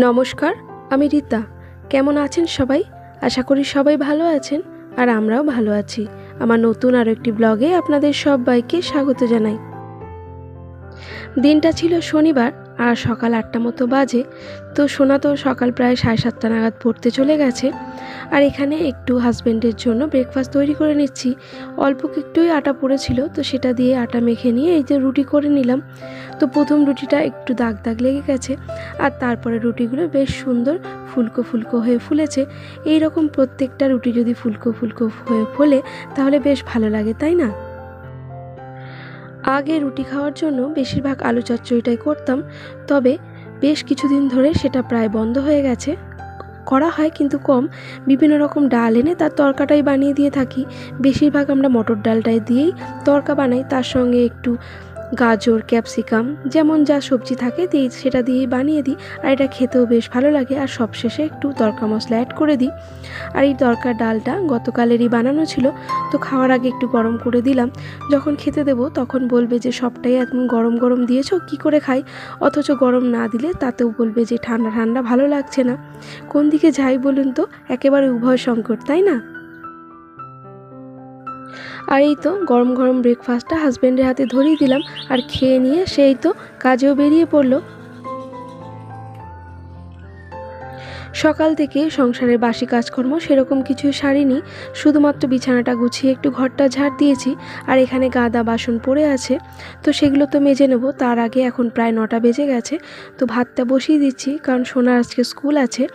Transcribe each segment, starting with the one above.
নমস্কার, আমি রীতা। কেমন আছেন সবাই? আশা করি সবাই ভালো আছেন আর আমরাও ভালো আছি। আমার নতুন আরও একটি ব্লগে আপনাদের সবাইকে স্বাগত জানাই। দিনটা ছিল শনিবার আর সকাল 8টা মতো বাজে। তো সোনা তো সকাল প্রায় 7:30 নাগাদ পড়তে চলে গেছে। আর এখানে একটু হাজব্যান্ডের জন্য ব্রেকফাস্ট তৈরি করে নিচ্ছি। অল্প একটুই আটা পড়েছিল, তো সেটা দিয়ে আটা মেখে নিয়ে এই যে রুটি করে নিলাম। তো প্রথম রুটিটা একটু দাগ দাগ লেগে গেছে, আর তারপরে রুটিগুলো বেশ সুন্দর ফুলকো ফুলকো হয়ে ফুলেছে। এই রকম প্রত্যেকটা রুটি যদি ফুলকো ফুলকো হয়ে ফোলে তাহলে বেশ ভালো লাগে, তাই না? আগে রুটি খাওয়ার জন্য বেশিরভাগ আলু চচ্চড়িটাই করতাম, তবে বেশ কিছুদিন ধরে সেটা প্রায় বন্ধ হয়ে গেছে। করা হয় কিন্তু কম। বিভিন্ন রকম ডাল এনে তার তরকাটাই বানিয়ে দিয়ে থাকি। বেশিরভাগ আমরা মটর ডালটাই দিয়েই তরকা বানাই, তার সঙ্গে একটু গাজর, ক্যাপসিকাম যেমন যা সবজি থাকে সেটা দিয়েই বানিয়ে দিই। আর এটা খেতেও বেশ ভালো লাগে। আর সবশেষে একটু তরকা মশলা অ্যাড করে দিই। আর এই তরকার ডালটা গতকালেরই বানানো ছিল, তো খাওয়ার আগে একটু গরম করে দিলাম। যখন খেতে দেবো তখন বলবে যে সবটাই একদম গরম গরম দিয়েছো, কি করে খাই? অথচ গরম না দিলে তাতেও বলবে যে ঠান্ডা ঠান্ডা ভালো লাগছে না। কোন দিকে যাই বলুন তো? একেবারে উভয় সংকট, তাই না? আর এই তো গরম গরম ব্রেকফাস্টটা হাজব্যান্ডের হাতে ধরিয়ে দিলাম, আর খেয়ে নিয়ে সেই তো কাজেও বেরিয়ে পড়লো। সকাল থেকে সংসারের বাসি কাজকর্ম সেরকম কিছুই সারিনি, শুধুমাত্র বিছানাটা গুছিয়ে একটু ঘরটা ঝাড় দিয়েছি। আর এখানে গাদা বাসন পড়ে আছে, তো সেগুলো তো মেজে নেব। তার আগে এখন প্রায় 9টা বেজে গেছে, তো ভাতটা বসিয়ে দিচ্ছি, কারণ সোনার আজকে স্কুল আছে।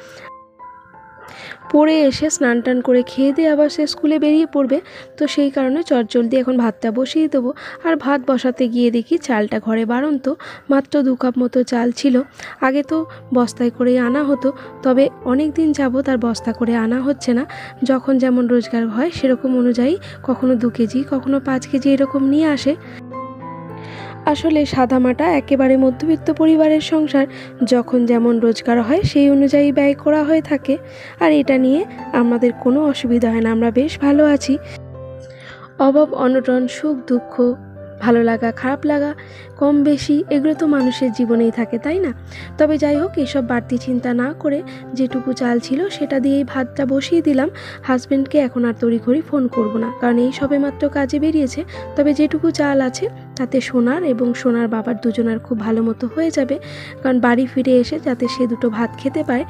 পড়ে এসে স্নান টান করে খেয়ে দিয়ে আবার সে স্কুলে বেরিয়ে পড়বে, তো সেই কারণে চটজলদি এখন ভাতটা বসিয়ে দেবো। আর ভাত বসাতে গিয়ে দেখি চালটা ঘরে বাড়ন্ত, মাত্র 2 কাপ মতো চাল ছিল। আগে তো বস্তায় করেই আনা হতো, তবে অনেক দিন যাবত আর বস্তা করে আনা হচ্ছে না। যখন যেমন রোজগার হয় সেরকম অনুযায়ী কখনো 2 কেজি কখনো 5 কেজি এরকম নিয়ে আসে। আসলে সাদামাটা একেবারে মধ্যবিত্ত পরিবারের সংসার, যখন যেমন রোজগার হয় সেই অনুযায়ী ব্যয় করা হয়ে থাকে। আর এটা নিয়ে আমাদের কোনো অসুবিধা হয় না, আমরা বেশ ভালো আছি। অভাব অনটন, সুখ দুঃখ, ভালো লাগা খারাপ লাগা, কম বেশি এগুলো তো মানুষের জীবনেই থাকে, তাই না? তবে যাই হোক, এসব বাড়তি চিন্তা না করে যেটুকু চাল ছিল সেটা দিয়েই ভাতটা বসিয়ে দিলাম। হাজব্যান্ডকে এখন আর তড়িঘড়ি ফোন করব না, কারণ এই সবে মাত্র কাজে বেরিয়েছে। তবে যেটুকু চাল আছে তাতে সোনার এবং সোনার বাবার দুজনার খুব ভালো মতো হয়ে যাবে, কারণ বাড়ি ফিরে এসে যাতে সে দুটো ভাত খেতে পায়।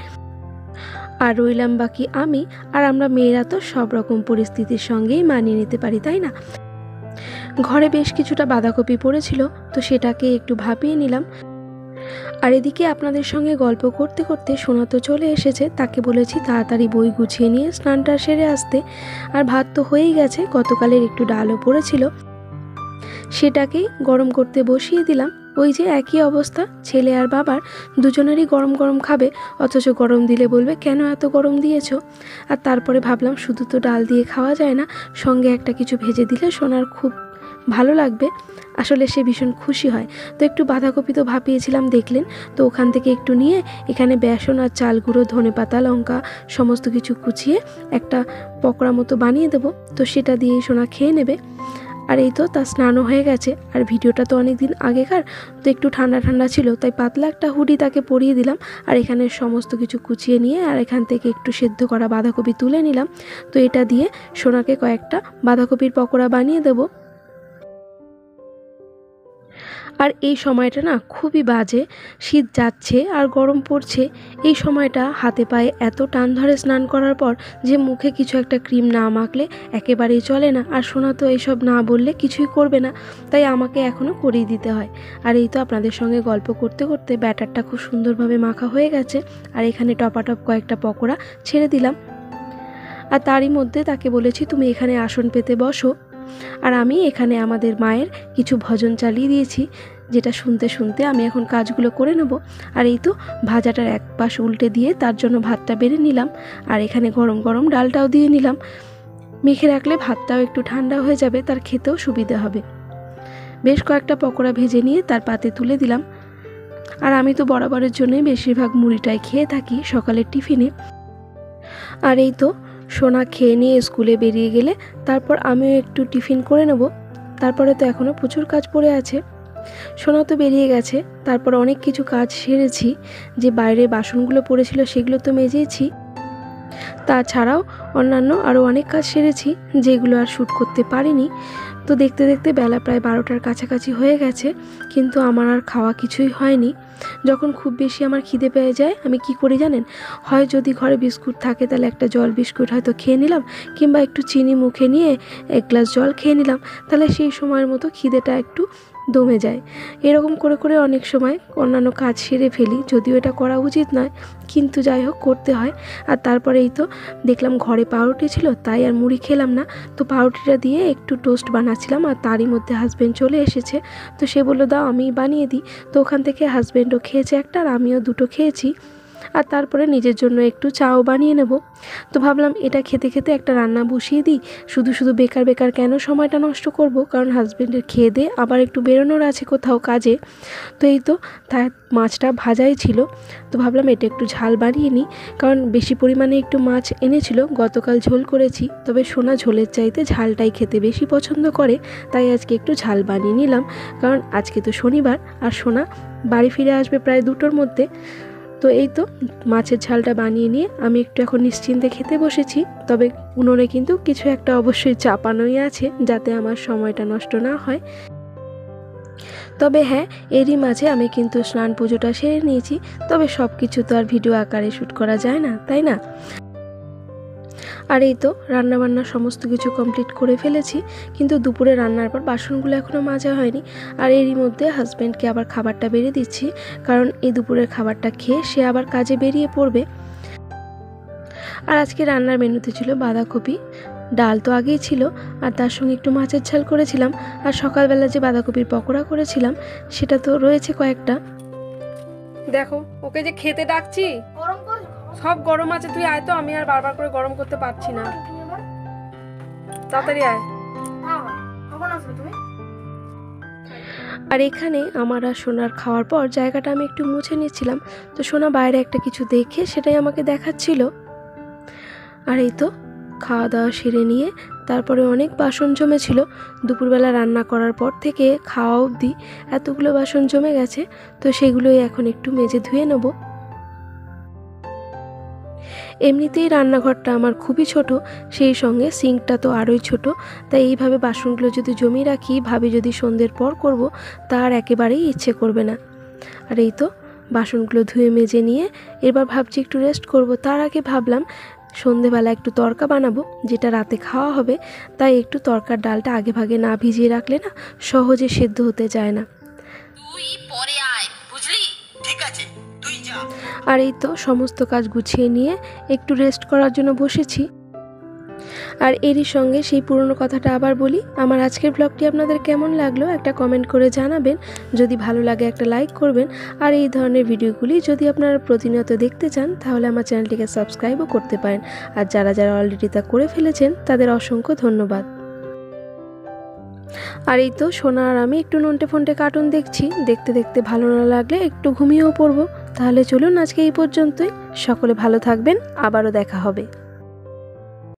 আর রইলাম বাকি আমি, আর আমরা মেয়েরা তো সব রকম পরিস্থিতির সঙ্গেই মানিয়ে নিতে পারি, তাই না? ঘরে বেশ কিছুটা বাঁধাকপি পড়েছিল, তো সেটাকে একটু ভাপিয়ে নিলাম। আর এদিকে আপনাদের সঙ্গে গল্প করতে করতে সোনা তো চলে এসেছে, তাকে বলেছি তাড়াতাড়ি বই গুছিয়ে নিয়ে স্নানটা সেরে আসতে। আর ভাত তো হয়েই গেছে, গতকালের একটু ডালও পড়েছিল, সেটাকেই গরম করতে বসিয়ে দিলাম। ওই যে একই অবস্থা, ছেলে আর বাবার দুজনেরই গরম গরম খাবে, অথচ গরম দিলে বলবে কেন এত গরম দিয়েছো। আর তারপরে ভাবলাম শুধু তো ডাল দিয়ে খাওয়া যায় না, সঙ্গে একটা কিছু ভেজে দিলে সোনার খুব ভালো লাগবে। আসলে সে ভীষণ খুশি হয়। তো একটু বাঁধাকপি তো ভাপিয়েছিলাম দেখলেন, তো ওখান থেকে একটু নিয়ে এখানে বেসন আর চাল গুঁড়ো, ধনেপাতা, লঙ্কা সমস্ত কিছু কুচিয়ে একটা পকোড়া মতো বানিয়ে দেবো, তো সেটা দিয়েই সোনা খেয়ে নেবে। আর এই তো তার স্নানও হয়ে গেছে। আর ভিডিওটা তো অনেক দিন আগেকার, তো একটু ঠান্ডা ঠান্ডা ছিল, তাই পাতলা একটা হুডি তাকে পরিয়ে দিলাম। আর এখানে সমস্ত কিছু কুচিয়ে নিয়ে আর এখান থেকে একটু সেদ্ধ করা বাঁধাকপি তুলে নিলাম। তো এটা দিয়ে সোনাকে কয়েকটা বাঁধাকপির পকোড়া বানিয়ে দেবো। আর এই সময়টা না খুবই বাজে, শীত যাচ্ছে আর গরম পড়ছে। এই সময়টা হাতে পায়ে এত টান ধরে স্নান করার পর যে মুখে কিছু একটা ক্রিম না মাখলে একেবারেই চলে না। আর সোনা তো এইসব না বললে কিছুই করবে না, তাই আমাকে এখনও করিয়ে দিতে হয়। আর এই তো আপনাদের সঙ্গে গল্প করতে করতে ব্যাটারটা খুব সুন্দরভাবে মাখা হয়ে গেছে। আর এখানে টপাটপ কয়েকটা পকোড়া ছেড়ে দিলাম। আর তারই মধ্যে তাকে বলেছি তুমি এখানে আসন পেতে বসো। আর আমি এখানে আমাদের মায়ের কিছু ভজন চালিয়ে দিয়েছি, যেটা শুনতে শুনতে আমি এখন কাজগুলো করে নেব। আর এই তো ভাজাটার এক পাশ উল্টে দিয়ে তার জন্য ভাতটা বেড়ে নিলাম। আর এখানে গরম গরম ডালটাও দিয়ে নিলাম। মেখে রাখলে ভাতটাও একটু ঠান্ডা হয়ে যাবে, তার খেতেও সুবিধা হবে। বেশ কয়েকটা পকোড়া ভেজে নিয়ে তার পাতে তুলে দিলাম। আর আমি তো বরাবরের জন্যই বেশিরভাগ মুড়িটাই খেয়ে থাকি সকালের টিফিনে। আর এই তো সোনা খেয়ে নিয়ে স্কুলে বেরিয়ে গেলে তারপর আমিও একটু টিফিন করে নেব। তারপরে তো এখনও প্রচুর কাজ পড়ে আছে। সোনা তো বেরিয়ে গেছে, তারপর অনেক কিছু কাজ সেরেছি। যে বাইরে বাসনগুলো পড়েছিল সেগুলো তো মেজেছি, তাছাড়াও অন্যান্য আরও অনেক কাজ সেরেছি যেগুলো আর শ্যুট করতে পারিনি। তো দেখতে দেখতে বেলা প্রায় 12টার কাছাকাছি হয়ে গেছে, কিন্তু আমার আর খাওয়া কিছুই হয়নি। যখন খুব বেশি আমার খিদে পেয়ে যায় আমি কি করি জানেন, হয় যদি ঘরে বিস্কুট থাকে তাহলে একটা জল বিস্কুট হয়তো খেয়ে নিলাম, কিংবা একটু চিনি মুখে নিয়ে 1 গ্লাস জল খেয়ে নিলাম, তাহলে সেই সময়ের মতো খিদেটা একটু দমে যায়। এরকম করে করে অনেক সময় অন্যান্য কাজ সেরে ফেলি, যদিও এটা করা উচিত নয়, কিন্তু যাই হোক করতে হয়। আর তারপরে এই তো দেখলাম ঘরে পাউরুটি ছিল, তাই আর মুড়ি খেলাম না, তো পাউরুটিটা দিয়ে একটু টোস্ট বানাচ্ছিলাম। আর তারই মধ্যে হাজব্যান্ড চলে এসেছে, তো সে বললো দাও আমি বানিয়ে দিই। তো ওখান থেকে হাজব্যান্ডও খেয়েছে একটা, আর আমিও 2টো খেয়েছি। আর তারপরে নিজের জন্য একটু চাও বানিয়ে নেব। তো ভাবলাম এটা খেতে খেতে একটা রান্না বসিয়ে দিই, শুধু শুধু বেকার বেকার কেন সময়টা নষ্ট করব, কারণ হাজব্যান্ডের খেয়ে দিয়ে আবার একটু বেরোনোর আছে কোথাও কাজে। তো এই তো তার মাছটা ভাজাই ছিল, তো ভাবলাম এটা একটু ঝাল বানিয়ে নিই, কারণ বেশি পরিমাণে একটু মাছ এনেছিল, গতকাল ঝোল করেছি, তবে সোনা ঝোলের চাইতে ঝালটাই খেতে বেশি পছন্দ করে, তাই আজকে একটু ঝাল বানিয়ে নিলাম। কারণ আজকে তো শনিবার, আর সোনা বাড়ি ফিরে আসবে প্রায় 2টোর মধ্যে। তো এই তো মাছের ঝালটা বানিয়ে নিয়ে আমি একটু এখন নিশ্চিন্তে খেতে বসেছি। তবে উনুনে কিন্তু কিছু একটা অবশ্যই চাপানোই আছে, যাতে আমার সময়টা নষ্ট না হয়। তবে হ্যাঁ, এরই মাঝে আমি কিন্তু স্নান পুজোটা সেরে নিয়েছি, তবে সব কিছু তো আর ভিডিও আকারে শ্যুট করা যায় না, তাই না? আর এই তো রান্নাবান্না সমস্ত কিছু কমপ্লিট করে ফেলেছি, কিন্তু দুপুরে রান্নার পর বাসনগুলো এখনও মাজা হয়নি। আর এরই মধ্যে হাজব্যান্ডকে আবার খাবারটা বেড়ে দিচ্ছি, কারণ এই দুপুরের খাবারটা খেয়ে সে আবার কাজে বেরিয়ে পড়বে। আর আজকে রান্নার মেনুতে ছিল বাঁধাকপি, ডাল তো আগেই ছিল, আর তার সঙ্গে একটু মাছের ঝাল করেছিলাম। আর সকালবেলা যে বাঁধাকপির পকোড়া করেছিলাম সেটা তো রয়েছে কয়েকটা। দেখো ওকে যে খেতে ডাকছি, সব গরম আছে, তুই আয় তো, আমি আর বারবার করে গরম করতে পারছি না, তাড়াতাড়ি আয়। আর এখানে আমার আর সোনার খাওয়ার পর জায়গাটা আমি একটু মুছে নিচ্ছিলাম, তো সোনা বাইরে একটা কিছু দেখে সেটাই আমাকে দেখাচ্ছিল। আর এই তো খাওয়া দাওয়া সেরে নিয়ে তারপরে অনেক বাসন জমেছিল, দুপুরবেলা রান্না করার পর থেকে খাওয়া অবধি এতগুলো বাসন জমে গেছে, তো সেগুলোই এখন একটু মেজে ধুয়ে নেব। এমনিতেই রান্নাঘরটা আমার খুবই ছোট, সেই সঙ্গে সিঙ্কটা তো আরোই ছোট, তাই এইভাবে বাসনগুলো যদি জমিয়ে রাখি, ভাবি যদি সন্ধ্যের পর করব, তার একেবারেই ইচ্ছে করবে না। আর এই তো বাসনগুলো ধুয়ে মেজে নিয়ে এবার ভাবছি একটু রেস্ট করব। তার আগে ভাবলাম সন্ধেবেলা একটু তড়কা বানাবো, যেটা রাতে খাওয়া হবে, তাই একটু তড়কার ডালটা আগে ভাগে না ভিজিয়ে রাখলে না সহজে সেদ্ধ হতে যায় না। তুই পরে আয়, বুঝলি? ঠিক আছে, তুই যা। আর এই তো সমস্ত কাজ গুছিয়ে নিয়ে একটু রেস্ট করার জন্য বসেছি। আর এরই সঙ্গে সেই পুরনো কথাটা আবার বলি, আমার আজকের ব্লগটি আপনাদের কেমন লাগলো একটা কমেন্ট করে জানাবেন, যদি ভালো লাগে একটা লাইক করবেন। আর এই ধরনের ভিডিওগুলি যদি আপনারা প্রতিনিয়ত দেখতে চান তাহলে আমার চ্যানেলটিকে সাবস্ক্রাইবও করতে পারেন। আর যারা যারা অলরেডি তা করে ফেলেছেন তাদের অসংখ্য ধন্যবাদ। আর এই তো সোনা আর আমি একটু নন্টে ফন্টে কার্টুন দেখছি, দেখতে দেখতে ভালো না লাগলে একটু ঘুমিয়েও পড়বো। তাহলে চলুন আজকে এই পর্যন্তই, সকলে ভালো থাকবেন, আবারও দেখা হবে।